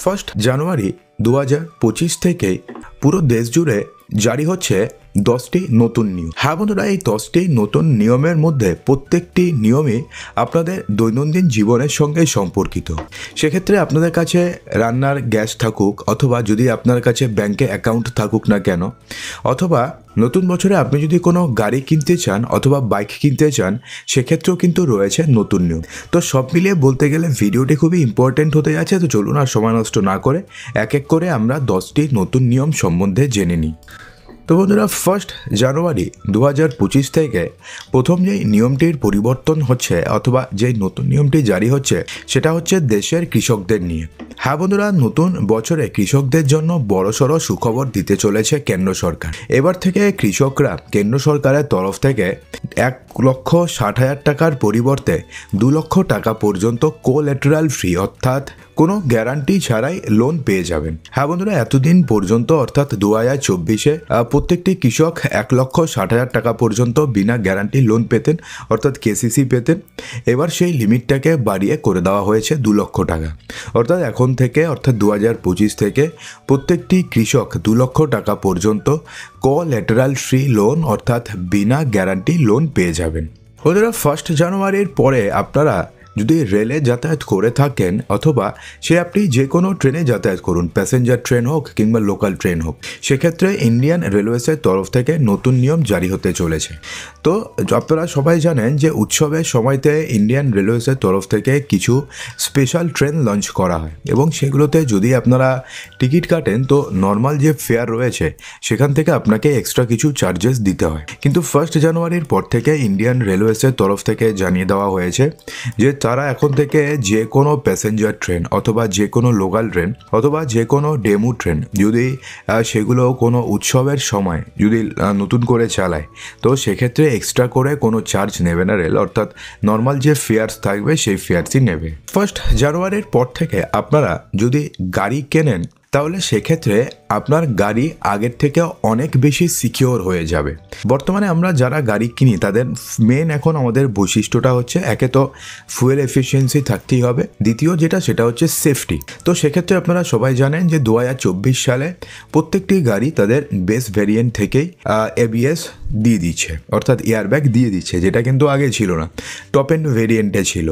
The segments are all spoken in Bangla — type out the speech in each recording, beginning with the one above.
ফার্স্ট জানুয়ারি 2025 থেকে পুরো দেশ জুড়ে জারি হচ্ছে 10টি নতুন নিয়ম। হ্যাঁ বন্ধুরা, এই 10টি নতুন নিয়মের মধ্যে প্রত্যেকটি নিয়মই আপনাদের দৈনন্দিন জীবনের সঙ্গে সম্পর্কিত। সেক্ষেত্রে আপনাদের কাছে রান্নার গ্যাস থাকুক, অথবা যদি আপনার কাছে ব্যাংকে অ্যাকাউন্ট থাকুক না কেন, অথবা নতুন বছরে আপনি যদি কোনো গাড়ি কিনতে চান অথবা বাইক কিনতে চান, সেক্ষেত্রেও কিন্তু রয়েছে নতুন নিয়ম। তো সব মিলিয়ে বলতে গেলে ভিডিওটি খুবই ইম্পর্টেন্ট হতে যাচ্ছে। তো চলুন আর সময় নষ্ট না করে এক এক করে আমরা 10টি নতুন নিয়ম সম্বন্ধে জেনে নিই। তো বন্ধুরা, ফার্স্ট জানুয়ারি 2025 থেকে প্রথম যেই নিয়মটির পরিবর্তন হচ্ছে অথবা যেই নতুন নিয়মটি জারি হচ্ছে সেটা হচ্ছে দেশের কৃষকদের নিয়ে। হ্যাঁ বন্ধুরা, নতুন বছরে কৃষকদের জন্য বড়সড় সুখবর দিতে চলেছে কেন্দ্র সরকার। এবার থেকে কৃষকরা কেন্দ্র সরকারের তরফ থেকে 1,60,000 টাকার পরিবর্তে 2 লক্ষ টাকা পর্যন্ত কোল্যাটেরাল ফ্রি অর্থাৎ কোনো গ্যারান্টি ছাড়াই লোন পেয়ে যাবেন। হ্যাঁ বন্ধুরা, এতদিন পর্যন্ত অর্থাৎ 2024-এ প্রত্যেকটি কৃষক 1,60,000 টাকা পর্যন্ত বিনা গ্যারান্টি লোন পেতেন, অর্থাৎ কেসিসি পেতেন। এবার সেই লিমিটটাকে বাড়িয়ে করে দেওয়া হয়েছে 2 লক্ষ টাকা। অর্থাৎ এখন থেকে অর্থাৎ 2025 থেকে প্রত্যেকটি কৃষক 2 লক্ষ টাকা পর্যন্ত কোল্যাটেরাল ফ্রি লোন অর্থাৎ বিনা গ্যারান্টি লোন পেয়ে যাবেন। বন্ধুরা, ফার্স্ট জানুয়ারির পরে আপনারা যদি রেলে যাতায়াত করে থাকেন অথবা আপনি যে কোনো ট্রেনে যাতায়াত করুন, প্যাসেঞ্জার ট্রেন হোক কিংবা লোকাল ট্রেন হোক, সেক্ষেত্রে ইন্ডিয়ান রেলওয়েজের তরফ থেকে নতুন নিয়ম জারি হতে চলেছে। তো আপনারা সবাই জানেন যে উৎসবের সময়তে ইন্ডিয়ান রেলওয়েজের তরফ থেকে কিছু স্পেশাল ট্রেন লঞ্চ করা হয় এবং সেগুলোতে যদি আপনারা টিকিট কাটেন তো নর্মাল যে ফেয়ার রয়েছে সেখান থেকে আপনাকে এক্সট্রা কিছু চার্জেস দিতে হয়। কিন্তু ফার্স্ট জানুয়ারির পর থেকে ইন্ডিয়ান রেলওয়েজের তরফ থেকে জানিয়ে দেওয়া হয়েছে যে তারা এখন থেকে যে কোনো প্যাসেঞ্জার ট্রেন অথবা যে কোনো লোকাল ট্রেন অথবা যে কোনো ডেমু ট্রেন যদি সেগুলো কোনো উৎসবের সময় যদি নতুন করে চালায় তো সেক্ষেত্রে এক্সট্রা করে কোনো চার্জ নেবে না রেল, অর্থাৎ নর্মাল যে ফেয়ার্স থাকবে সেই ফেয়ার্সই নেবে। ফার্স্ট জানুয়ারির পর থেকে আপনারা যদি গাড়ি কেনেন তাহলে সেক্ষেত্রে আপনার গাড়ি আগের থেকে অনেক বেশি সিকিওর হয়ে যাবে। বর্তমানে আমরা যারা গাড়ি কিনি তাদের মেন এখন আমাদের বৈশিষ্ট্যটা হচ্ছে, একে তো ফুয়েল এফিসিয়েন্সি থাকতেই হবে, দ্বিতীয় যেটা সেটা হচ্ছে সেফটি। তো সেক্ষেত্রে আপনারা সবাই জানেন যে 2024 সালে প্রত্যেকটি গাড়ি তাদের বেস ভ্যারিয়েন্ট থেকেই ABS দিয়ে দিচ্ছে, অর্থাৎ এয়ারব্যাগ দিয়ে দিচ্ছে, যেটা কিন্তু আগে ছিল না, টপ এন্ড ভেরিয়েন্টে ছিল।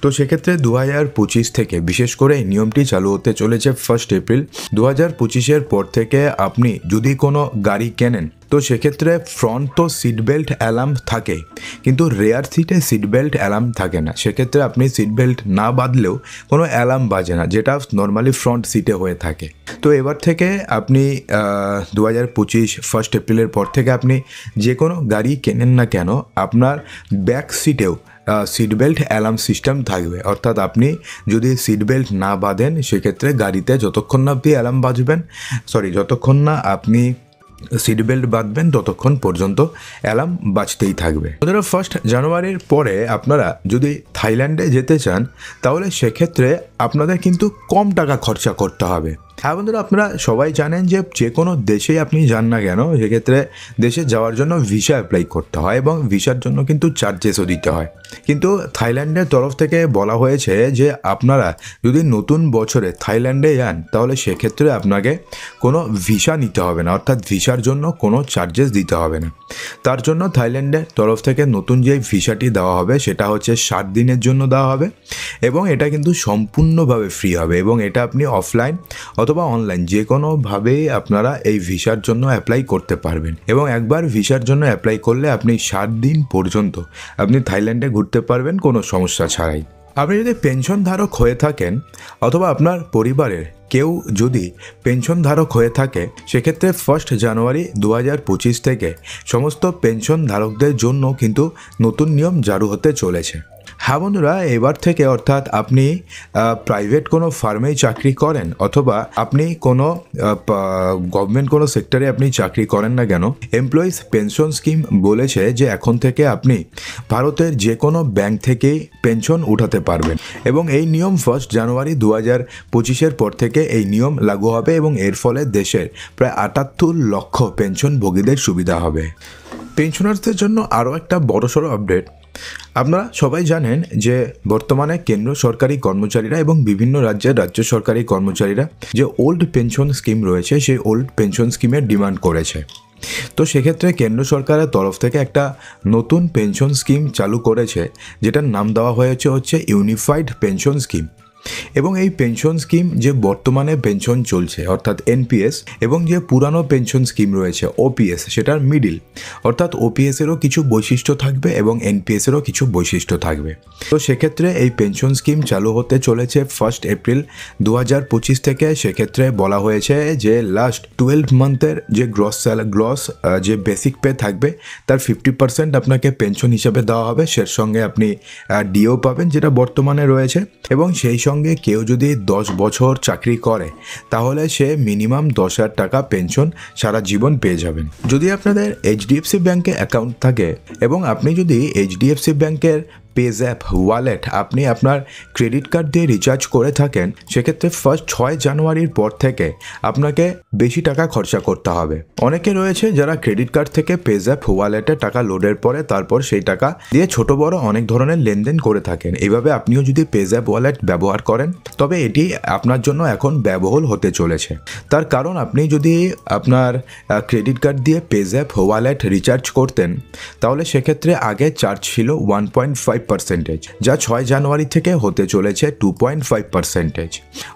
তো সেক্ষেত্রে 2025 থেকে বিশেষ করে এই নিয়মটি চালু হতে চলেছে 1 এপ্রিল 2025-এর পর থেকে। আপনি যদি কোনো গাড়ি কেনেন তো সেক্ষেত্রে ফ্রন্ট তো সিট বেল্ট অ্যালার্ম থাকে, কিন্তু রেয়ার সিটে সিট বেল্ট অ্যালার্ম থাকে না। সেক্ষেত্রে আপনি সিট বেল্ট না বাঁধলেও কোনো অ্যালার্ম বাজে না, যেটা নর্মালি ফ্রন্ট সিটে হয়ে থাকে। তো এবার থেকে আপনি 2025 1 এপ্রিলের পর থেকে আপনি যে কোনো গাড়ি কেনেন না কেন আপনার ব্যাক সিটেও সিট বেল্ট অ্যালার্ম সিস্টেম থাকবে। অর্থাৎ আপনি যদি সিট বেল্ট না বাঁধেন সেক্ষেত্রে গাড়িতে যতক্ষণ না আপনি অ্যালার্ম বাজবেন যতক্ষণ না আপনি সিট বেল্ট বাঁধবেন ততক্ষণ পর্যন্ত অ্যালার্ম বাজতেই থাকবে। বন্ধুরা, ফার্স্ট জানুয়ারির পরে আপনারা যদি থাইল্যান্ডে যেতে চান তাহলে সেক্ষেত্রে আপনাদের কিন্তু কম টাকা খরচা করতে হবে। হ্যাঁ বন্ধুরা, আপনারা সবাই জানেন যে কোনো দেশেই আপনি যান না কেন সেক্ষেত্রে দেশে যাওয়ার জন্য ভিসা অ্যাপ্লাই করতে হয় এবং ভিসার জন্য কিন্তু চার্জেসও দিতে হয়। কিন্তু থাইল্যান্ডের তরফ থেকে বলা হয়েছে যে আপনারা যদি নতুন বছরে থাইল্যান্ডে যান তাহলে সেক্ষেত্রে আপনাকে কোনো ভিসা নিতে হবে না, অর্থাৎ ভিসার জন্য কোনো চার্জেস দিতে হবে না। তার জন্য থাইল্যান্ডের তরফ থেকে নতুন যে ভিসাটি দেওয়া হবে সেটা হচ্ছে 7 দিনের জন্য দেওয়া হবে এবং এটা কিন্তু সম্পূর্ণভাবে ফ্রি হবে এবং এটা আপনি অফলাইন অথবা অনলাইন যে কোনোভাবেই আপনারা এই ভিসার জন্য অ্যাপ্লাই করতে পারবেন এবং একবার ভিসার জন্য অ্যাপ্লাই করলে আপনি 7 দিন পর্যন্ত আপনি থাইল্যান্ডে ঘুরতে পারবেন কোনো সমস্যা ছাড়াই। আপনি যদি পেনশন ধারক হয়ে থাকেন অথবা আপনার পরিবারের কেউ যদি পেনশন ধারক হয়ে থাকে সেক্ষেত্রে 1 জানুয়ারি 2025 থেকে সমস্ত পেনশন ধারকদের জন্য কিন্তু নতুন নিয়ম জারি হতে চলেছে। হ্যাঁ বন্ধুরা, এবার থেকে অর্থাৎ আপনি প্রাইভেট কোনো ফার্মেই চাকরি করেন অথবা আপনি কোনো গভর্নমেন্ট কোনো সেক্টরে আপনি চাকরি করেন না কেন, এমপ্লয়িজ পেনশন স্কিম বলেছে যে এখন থেকে আপনি ভারতের যে কোনো ব্যাংক থেকেই পেনশন উঠাতে পারবেন এবং এই নিয়ম 1 জানুয়ারি 2025-এর পর থেকে এই নিয়ম লাগু হবে এবং এর ফলে দেশের প্রায় 78 লক্ষ পেনশনভোগীদের সুবিধা হবে। পেনশনারদের জন্য আরও একটা বড়সড় আপডেট, আপনারা সবাই জানেন যে বর্তমানে কেন্দ্র সরকারি কর্মচারীরা এবং বিভিন্ন রাজ্যের রাজ্য সরকারি কর্মচারীরা যে ওল্ড পেনশন স্কিম রয়েছে সেই ওল্ড পেনশন স্কিমের ডিমান্ড করেছে। তো সেক্ষেত্রে কেন্দ্র সরকারের তরফ থেকে একটা নতুন পেনশন স্কিম চালু করেছে, যেটার নাম দেওয়া হচ্ছে ইউনিফাইড পেনশন স্কিম। এবং এই পেনশন স্কিম যে বর্তমানে পেনশন চলছে অর্থাৎ এনপিএস এবং যে পুরানো পেনশন স্কিম রয়েছে ওপিএস, সেটার মিডিল অর্থাৎ ওপিএসেরও কিছু বৈশিষ্ট্য থাকবে এবং এনপিএসেরও কিছু বৈশিষ্ট্য থাকবে। তো সেক্ষেত্রে এই পেনশন স্কিম চালু হতে চলেছে 1 এপ্রিল 2025 থেকে। সেক্ষেত্রে বলা হয়েছে যে লাস্ট 12 মান্থের যে গ্রস যে বেসিক পে থাকবে তার 50% আপনাকে পেনশন হিসাবে দেওয়া হবে। সের সঙ্গে আপনি ডিও পাবেন যেটা বর্তমানে রয়েছে, এবং সেই সঙ্গে কেউ যদি 10 বছর চাকরি করে তাহলে সে মিনিমাম 10,000 টাকা পেনশন সারা জীবন পেয়ে যাবেন। যদি আপনাদের এইচডিএফসি ব্যাংকে অ্যাকাউন্ট থাকে এবং আপনি যদি এইচডিএফসি ব্যাংকের পেজ্যাপ ওয়ালেট আপনি আপনার ক্রেডিট কার্ড দিয়ে রিচার্জ করে থাকেন, সেক্ষেত্রে 6 জানুয়ারির পর থেকে আপনাকে বেশি টাকা খরচা করতে হবে। অনেকে রয়েছে যারা ক্রেডিট কার্ড থেকে পেজ্যাপ ওয়ালেটে টাকা লোডের পরে তারপর সেই টাকা দিয়ে ছোট বড় অনেক ধরনের লেনদেন করে থাকেন। এইভাবে আপনিও যদি পেজ্যাপ ওয়ালেট ব্যবহার করেন তবে এটি আপনার জন্য এখন ব্যয়বহুল হতে চলেছে। তার কারণ আপনি যদি আপনার ক্রেডিট কার্ড দিয়ে পেজ্যাপ ওয়ালেট রিচার্জ করতেন তাহলে সেক্ষেত্রে আগে চার্জ ছিল 1.5%, যা 6 জানুয়ারি থেকে হতে চলেছে 2.5%।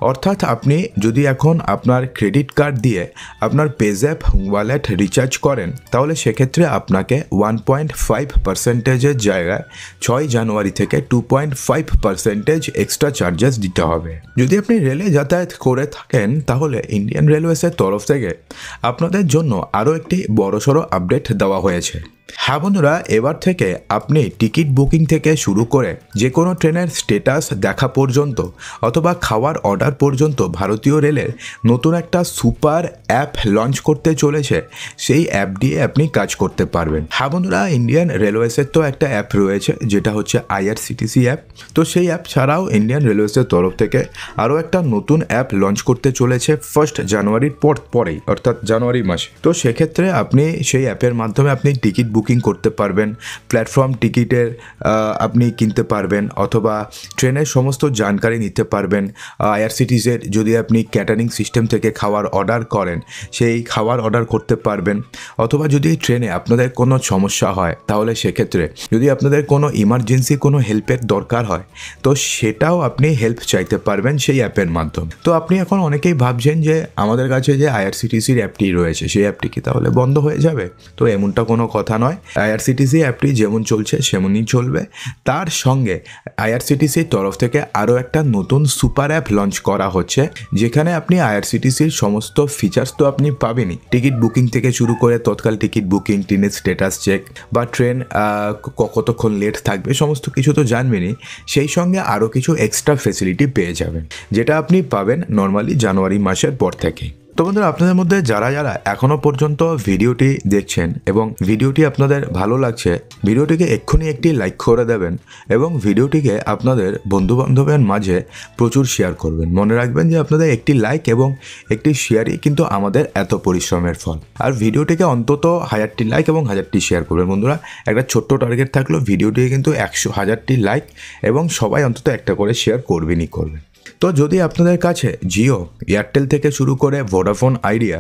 অর্থাৎ আপনি যদি এখন আপনার ক্রেডিট কার্ড দিয়ে আপনার পেজ্যাপ ওয়ালেট রিচার্জ করেন তাহলে সেক্ষেত্রে আপনাকে 1.5%-এর জায়গায় 6 জানুয়ারি থেকে 2.5% এক্সট্রা চার্জেস দিতে হবে। যদি আপনি রেলে যাতায়াত করে থাকেন তাহলে ইন্ডিয়ান রেলওয়েজের তরফ থেকে আপনাদের জন্য আরও একটি বড়সড় আপডেট দেওয়া হয়েছে। হ্যাঁ বন্ধুরা, এবার থেকে আপনি টিকিট বুকিং থেকে শুরু করে যে কোনো ট্রেনের স্ট্যাটাস দেখা পর্যন্ত অথবা খাওয়ার অর্ডার পর্যন্ত ভারতীয় রেলের নতুন একটা সুপার অ্যাপ লঞ্চ করতে চলেছে। সেই অ্যাপ দিয়ে আপনি কাজ করতে পারবেন। হ্যাঁ বন্ধুরা, ইন্ডিয়ান রেলওয়েজের তো একটা অ্যাপ রয়েছে যেটা হচ্ছে আইআরসিটিসি অ্যাপ। তো সেই অ্যাপ ছাড়াও ইন্ডিয়ান রেলওয়েজের তরফ থেকে আরও একটা নতুন অ্যাপ লঞ্চ করতে চলেছে 1 জানুয়ারির পরেই অর্থাৎ জানুয়ারি মাসে। তো সেক্ষেত্রে আপনি সেই অ্যাপের মাধ্যমে আপনি টিকিট বুকিং করতে পারবেন, প্ল্যাটফর্ম টিকিটের আপনি কিনতে পারবেন অথবা ট্রেনের সমস্ত জানকারি নিতে পারবেন। আইআরসিটিসির যদি আপনি ক্যাটারিং সিস্টেম থেকে খাবার অর্ডার করেন সেই খাবার অর্ডার করতে পারবেন, অথবা যদি ট্রেনে আপনাদের কোনো সমস্যা হয় তাহলে সেক্ষেত্রে যদি আপনাদের কোনো ইমার্জেন্সি কোনো হেল্পের দরকার হয় তো সেটাও আপনি হেল্প চাইতে পারবেন সেই অ্যাপের মাধ্যমে। তো আপনি এখন অনেকেই ভাবছেন যে আমাদের কাছে যে আইআরসিটিসির অ্যাপটি রয়েছে সেই অ্যাপটি কি তাহলে বন্ধ হয়ে যাবে? তো এমনটা কোনো কথা নয়। আইআরসিটিসি অ্যাপটি যেমন চলছে সেমনই চলবে। তার সঙ্গে আইআরসিটিসির তরফ থেকে আরও একটা নতুন সুপার অ্যাপ লঞ্চ করা হচ্ছে, যেখানে আপনি আইআরসিটিসির সমস্ত ফিচার্স তো আপনি পাবেনই, টিকিট বুকিং থেকে শুরু করে তৎকাল টিকিট বুকিং, ট্রেনের স্ট্যাটাস চেক বা ট্রেন কতক্ষণ লেট থাকবে সমস্ত কিছু তো জানবেনই। সেই সঙ্গে আরও কিছু এক্সট্রা ফেসিলিটি পেয়ে যাবেন যেটা আপনি পাবেন নর্মালি জানুয়ারি মাসের পর থেকেই। তো বন্ধুরা, আপনাদের মধ্যে যারা যারা এখনও পর্যন্ত ভিডিওটি দেখছেন এবং ভিডিওটি আপনাদের ভালো লাগছে, ভিডিওটিকে এক্ষুনি একটি লাইক করে দেবেন এবং ভিডিওটিকে আপনাদের বন্ধুবান্ধবের মাঝে প্রচুর শেয়ার করবেন। মনে রাখবেন যে আপনাদের একটি লাইক এবং একটি শেয়ারই কিন্তু আমাদের এত পরিশ্রমের ফল। আর ভিডিওটিকে অন্তত 1000টি লাইক এবং 1000টি শেয়ার করবেন। বন্ধুরা, একটা ছোট্ট টার্গেট থাকলো, ভিডিওটিকে কিন্তু 100,000টি লাইক এবং সবাই অন্তত একটা করে শেয়ার করবেনই করবেন। তো যদি আপনাদের কাছে জিও, এয়ারটেল থেকে শুরু করে ভোডাফোন আইডিয়া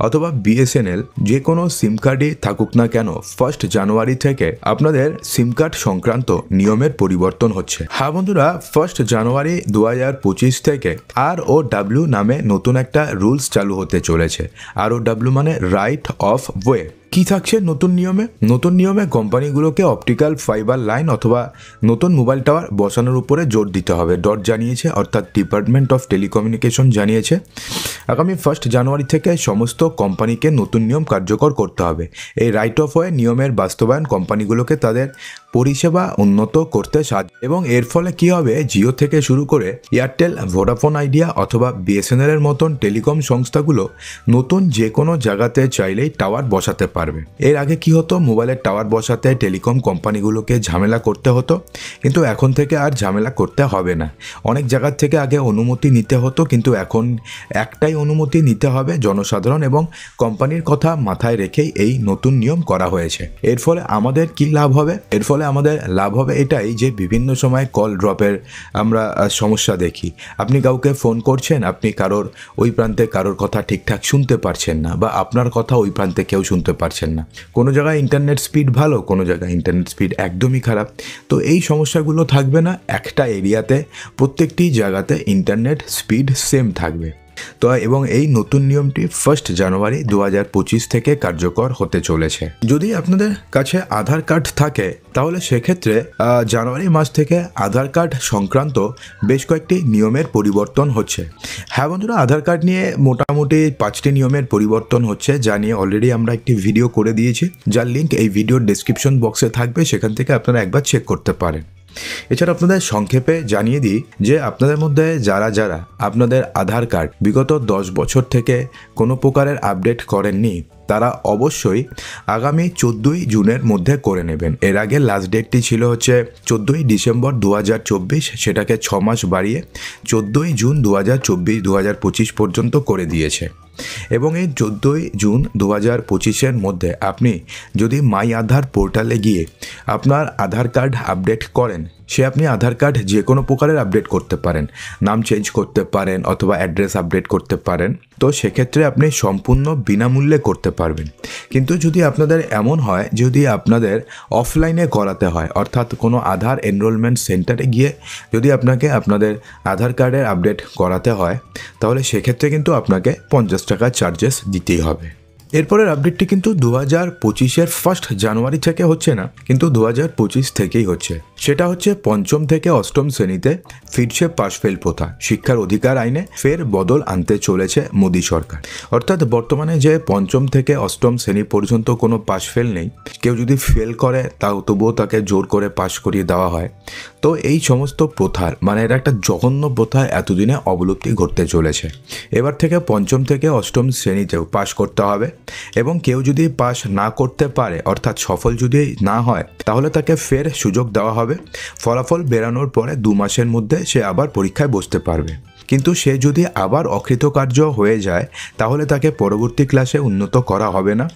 অথবা বিএসএনএল যে কোনো সিম কার্ডই থাকুক না কেন 1 জানুয়ারি থেকে আপনাদের সিম কার্ড সংক্রান্ত নিয়মের পরিবর্তন হচ্ছে। হ্যাঁ বন্ধুরা, 1 জানুয়ারি 2025 থেকে ROW নামে নতুন একটা রুলস চালু হতে চলেছে। ROW মানে রাইট অফ ওয়ে। কি থাকছে নতুন নিয়মে? নতুন নিয়মে কোম্পানিগুলোকে অপটিক্যাল ফাইবার লাইন অথবা নতুন মোবাইল টাওয়ার বসানোর উপরে জোর দিতে হবে। ডট জানিয়েছে, অর্থাৎ ডিপার্টমেন্ট অফ টেলিকমিউনিকেশন জানিয়েছে আগামী 1 জানুয়ারি থেকে সমস্ত কোম্পানিকে নতুন নিয়ম কার্যকর করতে হবে। এই রাইট অফ ওয়ে নিয়মের বাস্তবায়ন কোম্পানিগুলোকে তাদের পরিষেবা উন্নত করতে সাহায্য, এবং এর ফলে কি হবে, জিও থেকে শুরু করে এয়ারটেল, ভোডাফোন আইডিয়া অথবা বিএসএনএল এর মতন টেলিকম সংস্থাগুলো নতুন যে কোনো জায়গাতে চাইলেই টাওয়ার বসাতে পারবে। এর আগে কি হতো, মোবাইলের টাওয়ার বসাতে টেলিকম কোম্পানিগুলোকে ঝামেলা করতে হতো, কিন্তু এখন থেকে আর ঝামেলা করতে হবে না। অনেক জায়গার থেকে আগে অনুমতি নিতে হতো, কিন্তু এখন একটাই অস্থায়ী অনুমতি নিতে হবে জনসাধারণ এবং কোম্পানির কথা মাথায় রেখেই এই নতুন নিয়ম করা হয়েছে। এর ফলে আমাদের কি লাভ হবে? এর ফলে আমাদের লাভ হবে এটাই যে বিভিন্ন সময় কল ড্রপের আমরা সমস্যা দেখি। আপনি কাউকে ফোন করছেন, আপনি ওই প্রান্তে কারোর কথা ঠিকঠাক শুনতে পারছেন না, বা আপনার কথা ওই প্রান্তে কেউ শুনতে পারছেন না। কোনো জায়গায় ইন্টারনেট স্পিড ভালো, কোনো জায়গায় ইন্টারনেট স্পিড একদমই খারাপ। তো এই সমস্যাগুলো থাকবে না। একটা এরিয়াতে প্রত্যেকটি জায়গাতে ইন্টারনেট স্পিড সেম থাকবে। তো এবং এই নতুন নিয়মটি 1 জানুয়ারি 2025 থেকে কার্যকর হতে চলেছে। যদি আপনাদের কাছে আধার কার্ড থাকে তাহলে সেক্ষেত্রে জানুয়ারি মাস থেকে আধার কার্ড সংক্রান্ত বেশ কয়েকটি নিয়মের পরিবর্তন হচ্ছে। হ্যাঁ বন্ধুরা, আধার কার্ড নিয়ে মোটামুটি 5টি নিয়মের পরিবর্তন হচ্ছে, যা নিয়ে অলরেডি আমরা একটি ভিডিও করে দিয়েছি, যার লিঙ্ক এই ভিডিওর ডেসক্রিপশন বক্সে থাকবে, সেখান থেকে আপনারা একবার চেক করতে পারেন। এছাড়া আপনাদের সংক্ষেপে জানিয়ে দিই যে আপনাদের মধ্যে যারা আপনাদের আধার কার্ড বিগত 10 বছর থেকে কোনো প্রকারের আপডেট করেননি, তারা অবশ্যই আগামী 14ই জুনের মধ্যে করে নেবেন। এর আগে লাস্ট ডেটটি ছিল হচ্ছে 14ই ডিসেম্বর 2024, সেটাকে 6 মাস বাড়িয়ে 14ই জুন 2025 পর্যন্ত করে দিয়েছে। এবং এই 14ই জুন 2025-এর মধ্যে আপনি যদি মাই আধার পোর্টালে গিয়ে আপনার আধার কার্ড আপডেট করেন, আপনি আধার কার্ড যে কোনো প্রকারের আপডেট করতে পারেন, নাম চেঞ্জ করতে পারেন অথবা অ্যাড্রেস আপডেট করতে পারেন। তো সেক্ষেত্রে আপনি সম্পূর্ণ বিনামূল্যে করতে পারবেন। কিন্তু যদি আপনাদের এমন হয়, যদি আপনাদের অফলাইনে করাতে হয়, অর্থাৎ কোনো আধার এনরোলমেন্ট সেন্টারে গিয়ে যদি আপনাকে আপনাদের আধার কার্ডের আপডেট করাতে হয়, তাহলে সেক্ষেত্রে কিন্তু আপনাকে 50 টাকা চার্জেস দিতেই হবে। এরপরের আপডেটটি কিন্তু 2025-এর 1 জানুয়ারি থেকে হচ্ছে না, কিন্তু 2025 থেকেই হচ্ছে। সেটা হচ্ছে 5ম থেকে 8ম শ্রেণীতে ফিরছে পাশ ফেল প্রথা। শিক্ষার অধিকার আইনে ফের বদল আনতে চলেছে মোদী সরকার। অর্থাৎ বর্তমানে যে 5ম থেকে 8ম শ্রেণী পর্যন্ত কোনো পাশ ফেল নেই, কেউ যদি ফেল করে তবুও তাকে জোর করে পাশ করিয়ে দেওয়া হয়। তো এই সমস্ত প্রথার এটা একটা জঘন্য প্রথা এতদিনে অবলুপ্তি ঘটতে চলেছে। এবার থেকে 5ম থেকে 8ম শ্রেণীতেও পাশ করতে হবে, এবং কেউ যদি পাস না করতে পারে, অর্থাৎ সফল যদি না হয়, তাহলে তাকে ফের সুযোগ দেওয়া হবে। ফলাফল বেরানোর পরে 2 মাসের মধ্যে সে আবার পরীক্ষায় বসতে পারবে। কিন্তু সে যদি আবার অকৃতকার্য হয়ে যায়, তাহলে তাকে পরবর্তী ক্লাসে উন্নত করা হবে না।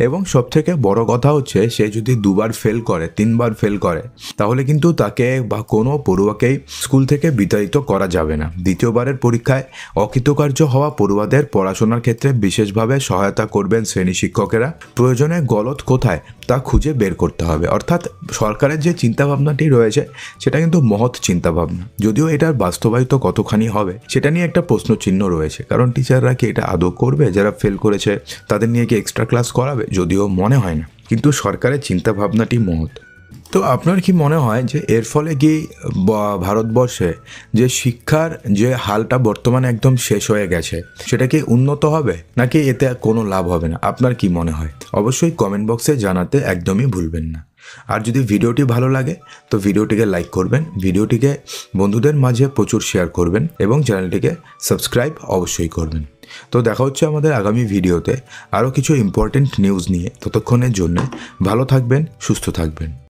এবং সবথেকে বড় কথা হচ্ছে, সে যদি 2বার ফেল করে, 3বার ফেল করে, তাহলে কিন্তু তাকে বা কোনো পড়ুয়াকেই স্কুল থেকে বিতাড়িত করা যাবে না। দ্বিতীয়বারের পরীক্ষায় অকৃতকার্য হওয়া পড়ুয়াদের পড়াশোনার ক্ষেত্রে বিশেষভাবে সহায়তা করবেন শ্রেণী শিক্ষকেরা। প্রয়োজনে গলদ কোথায় তা খুঁজে বের করতে হবে। অর্থাৎ সরকারের যে চিন্তাভাবনাটি রয়েছে, সেটা কিন্তু মহৎ চিন্তাভাবনা। যদিও এটার বাস্তবায়িত কতখানি হবে সেটা নিয়ে একটা প্রশ্নচিহ্ন রয়েছে, কারণ টিচাররা কি এটা আদৌ করবে? যারা ফেল করেছে তাদের নিয়ে কি এক্সট্রা ক্লাস করাবে? যদিও মনে হয় না, কিন্তু সরকারের চিন্তাভাবনাটি মহৎ। তো আপনার কি মনে হয় যে এর ফলে কি ভারতবর্ষে যে শিক্ষার যে হালটা বর্তমানে একদম শেষ হয়ে গেছে, সেটা কি উন্নত হবে, নাকি এতে কোনো লাভ হবে না? আপনার কি মনে হয়? অবশ্যই কমেন্ট বক্সে জানাতে একদমই ভুলবেন না। আর যদি ভিডিওটি ভালো লাগে তো ভিডিওটিকে লাইক করবেন, ভিডিওটিকে বন্ধুদের মাঝে প্রচুর শেয়ার করবেন, এবং চ্যানেলটিকে সাবস্ক্রাইব অবশ্যই করবেন। তো দেখা হচ্ছে আমাদের আগামী ভিডিওতে আরও কিছু ইম্পর্টেন্ট নিউজ নিয়ে। ততক্ষণের জন্য ভালো থাকবেন, সুস্থ থাকবেন।